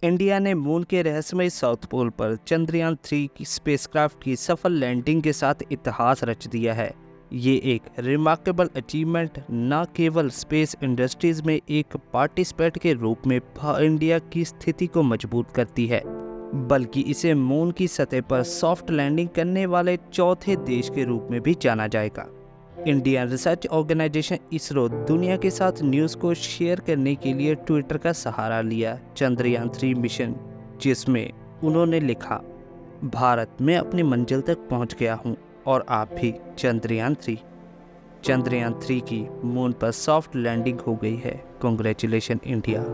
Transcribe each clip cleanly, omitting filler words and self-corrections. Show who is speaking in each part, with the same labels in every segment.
Speaker 1: India ने moon के रहस्यमय साउथ पोल पर चंद्रयान 3 की स्पेसक्राफ्ट की सफल लैंडिंग के साथ इतिहास रच दिया है। ये एक रिमार्केबल अचीवमेंट न केवल स्पेस इंडस्ट्रीज में एक पार्टिसिपेंट के रूप में इंडिया की स्थिति को मजबूत करती है, बल्कि इसे मून की सतह पर सॉफ्ट लैंडिंग करने वाले चौथे देश के रूप में भी जाना जाएगा। इंडियन रिसर्च ऑर्गेनाइजेशन इसरो दुनिया के साथ न्यूज़ को शेयर करने के लिए ट्विटर का सहारा लिया। चंद्रयान 3 मिशन, जिसमें उन्होंने लिखा, भारत में अपनी मंजिल तक पहुंच गया हूं और आप भी। चंद्रयान 3 की मून पर सॉफ्ट लैंडिंग हो गई है। Congratulation India.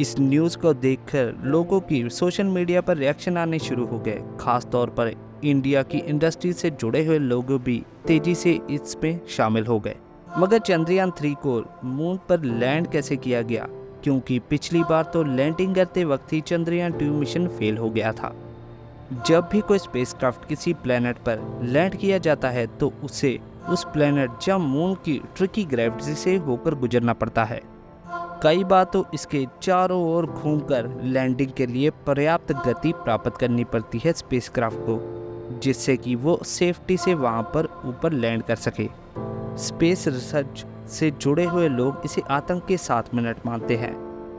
Speaker 1: इस न्यूज़ को देखकर लोगों की सोशल मीडिया पर रिएक्शन आने शुरू हो गए। खास तौर पर इंडिया की इंडस्ट्री से जुड़े हुए लोग भी तेजी से इसमें शामिल हो गए। मगर चंद्रयान 3 को मून पर लैंड कैसे किया गया? क्योंकि पिछली बार तो लैंडिंग करते वक्त ही चंद्रयान 2 मिशन फेल हो गया था। जब भी कोई स्पेसक्राफ्ट किसी प्लेनेट पर लैंड किया जाता है तो उसे उस प्लेनेट या मून की ट्रिकी ग्रेविटी से होकर गुजरना पड़ता है। कई बार तो इसके चारों ओर घूमकर लैंडिंग के लिए पर्याप्त गति प्राप्त करनी पड़ती है स्पेसक्राफ्ट को, जिससे कि वो सेफ्टी से वहां पर ऊपर लैंड कर सके। स्पेस रिसर्च से जुड़े हुए लोग इसे आतंक के 7 मिनट मानते हैं।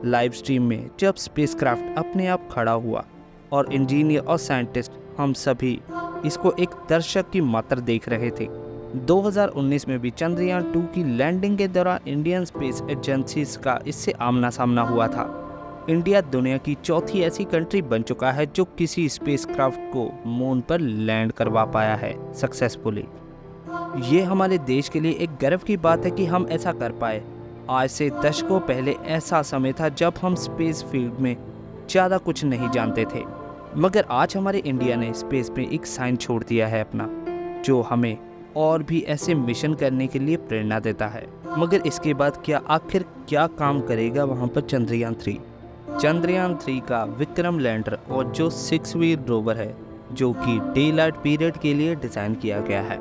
Speaker 1: लाइव स्ट्रीम में जब स्पेसक्राफ्ट अपने आप खड़ा हुआ और इंजीनियर और साइंटिस्ट हम सभी इसको एक दर्शक की मात्र देख रहे थे। 2019 में भी चंद्रयान 2 की लैंडिंग के दौरान इंडियन स्पेस एजेंसीज का इससे आमना सामना हुआ था। इंडिया दुनिया की चौथी ऐसी कंट्री बन चुका है जो किसी स्पेसक्राफ्ट को मून पर लैंड करवा पाया है सक्सेसफुली। ये हमारे देश के लिए एक गर्व की बात है कि हम ऐसा कर पाए। आज से दशकों पहले ऐसा समय था जब हम स्पेस फील्ड में ज़्यादा कुछ नहीं जानते थे, मगर आज हमारे इंडिया ने स्पेस में एक साइन छोड़ दिया है अपना, जो हमें और भी ऐसे मिशन करने के लिए प्रेरणा देता है। मगर इसके बाद आखिर क्या काम करेगा वहाँ पर चंद्रयान 3? चंद्रयान 3 का विक्रम लैंडर और जो 6 व्हील रोवर है, जो कि डे लाइट पीरियड के लिए डिज़ाइन किया गया है।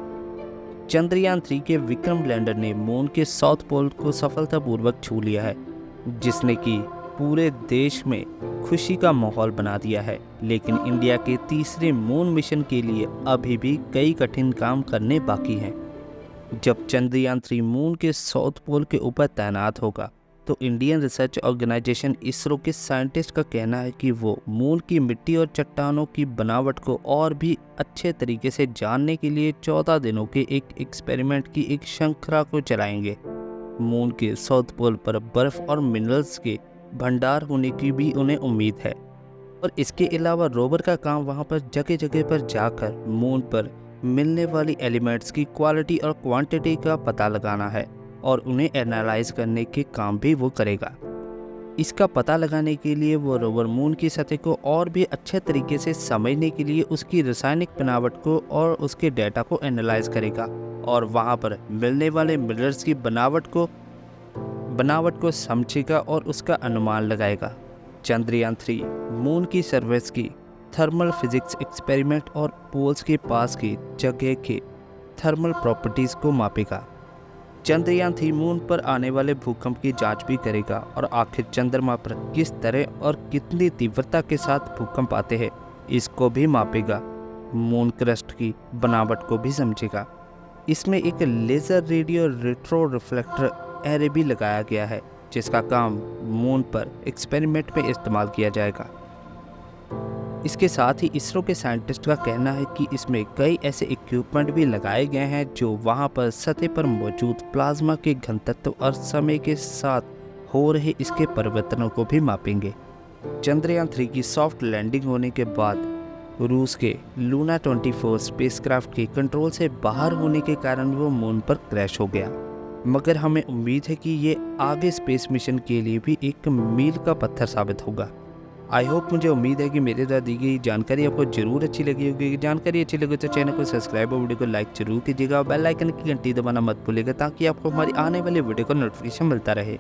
Speaker 1: चंद्रयान 3 के विक्रम लैंडर ने मून के साउथ पोल को सफलतापूर्वक छू लिया है, जिसने कि पूरे देश में खुशी का माहौल बना दिया है। लेकिन इंडिया के तीसरे मून मिशन के लिए अभी भी कई कठिन काम करने बाकी हैं। जब चंद्रयान 3 मून के साउथ पोल के ऊपर तैनात होगा तो इंडियन रिसर्च ऑर्गेनाइजेशन इसरो के साइंटिस्ट का कहना है कि वो मून की मिट्टी और चट्टानों की बनावट को और भी अच्छे तरीके से जानने के लिए 14 दिनों के एक एक्सपेरिमेंट की एक श्रृंखला को चलाएंगे। मून के साउथ पोल पर बर्फ और मिनरल्स के भंडार होने की भी उन्हें उम्मीद है, और इसके अलावा रोवर का काम वहां पर जगह जगह पर जाकर मून पर मिलने वाली एलिमेंट्स की क्वालिटी और क्वांटिटी का पता लगाना है और उन्हें एनालाइज करने के काम भी वो करेगा। इसका पता लगाने के लिए वो रोवर मून की सतह को और भी अच्छे तरीके से समझने के लिए उसकी रासायनिक बनावट को और उसके डेटा को एनालाइज करेगा और वहां पर मिलने वाले मिनरल्स की बनावट को समझेगा और उसका अनुमान लगाएगा। चंद्रयान 3 मून की सरफेस की थर्मल फिजिक्स एक्सपेरिमेंट और पोल्स के पास की जगह के थर्मल प्रॉपर्टीज़ को मापेगा। चंद्रयान 3 मून पर आने वाले भूकंप की जांच भी करेगा और आखिर चंद्रमा पर किस तरह और कितनी तीव्रता के साथ भूकंप आते हैं इसको भी मापेगा। मून क्रस्ट की बनावट को भी समझेगा। इसमें एक laser radio retro reflector array भी लगाया गया है, जिसका काम मून पर एक्सपेरिमेंट में इस्तेमाल किया जाएगा। इसके साथ ही इसरो के साइंटिस्ट का कहना है कि इसमें कई ऐसे इक्विपमेंट भी लगाए गए हैं जो वहां पर सतह पर मौजूद प्लाज्मा के घनत्व और समय के साथ हो रहे इसके परिवर्तनों को भी मापेंगे। चंद्रयान 3 की सॉफ्ट लैंडिंग होने के बाद रूस के लूना 24 स्पेसक्राफ्ट के कंट्रोल से बाहर होने के कारण वो मून पर क्रैश हो गया, मगर हमें उम्मीद है कि ये आगे स्पेस मिशन के लिए भी एक मील का पत्थर साबित होगा। आई होप, मुझे उम्मीद है कि मेरे द्वारा दी गई जानकारी आपको जरूर अच्छी लगी होगी। जानकारी अच्छी लगे तो चैनल को सब्सक्राइब और वीडियो को लाइक जरूर कीजिएगा। बेल आइकन की घंटी दबाना मत भूलिएगा ताकि आपको हमारी आने वाली वीडियो का नोटिफिकेशन मिलता रहे।